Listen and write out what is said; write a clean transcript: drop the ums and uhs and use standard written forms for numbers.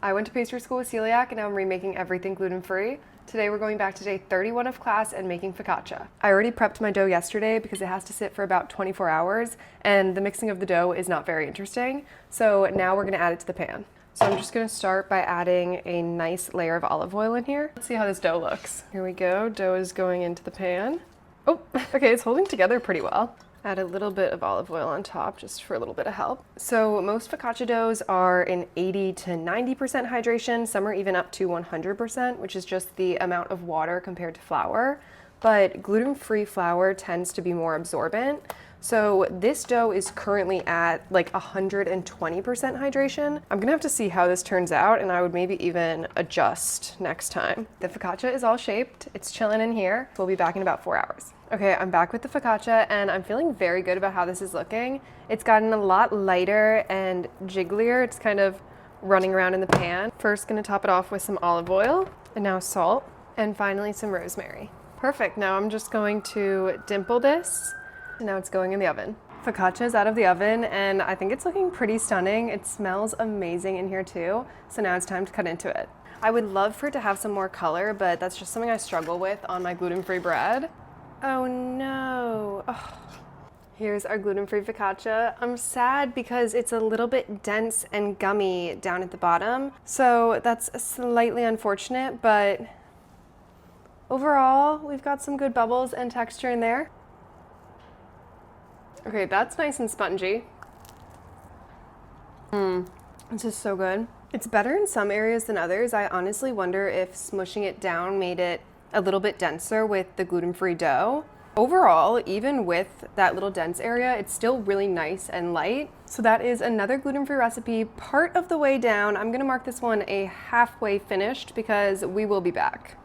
I went to pastry school with celiac and now I'm remaking everything gluten-free. Today we're going back to day 31 of class and making focaccia. I already prepped my dough yesterday because it has to sit for about 24 hours and the mixing of the dough is not very interesting. So now we're gonna add it to the pan. So I'm just gonna start by adding a nice layer of olive oil in here. Let's see how this dough looks. Here we go, dough is going into the pan. Oh, okay, it's holding together pretty well. Add a little bit of olive oil on top just for a little bit of help. So most focaccia doughs are in 80 to 90% hydration. Some are even up to 100%, which is just the amount of water compared to flour. But gluten-free flour tends to be more absorbent. So this dough is currently at like 120% hydration. I'm gonna have to see how this turns out and I would maybe even adjust next time. The focaccia is all shaped. It's chilling in here. We'll be back in about 4 hours. Okay, I'm back with the focaccia and I'm feeling very good about how this is looking. It's gotten a lot lighter and jigglier. It's kind of running around in the pan. First gonna top it off with some olive oil and now salt and finally some rosemary. Perfect, now I'm just going to dimple this. And now it's going in the oven. Focaccia is out of the oven and I think it's looking pretty stunning. It smells amazing in here too. So now it's time to cut into it. I would love for it to have some more color, but that's just something I struggle with on my gluten-free bread. Oh no. Oh. Here's our gluten-free focaccia. I'm sad because it's a little bit dense and gummy down at the bottom. So that's slightly unfortunate, but overall, we've got some good bubbles and texture in there. Okay, that's nice and spongy. This is so good. It's better in some areas than others. I honestly wonder if smushing it down made it a little bit denser with the gluten-free dough. Overall, even with that little dense area, it's still really nice and light. So that is another gluten-free recipe, part of the way down. I'm gonna mark this one a halfway finished because we will be back.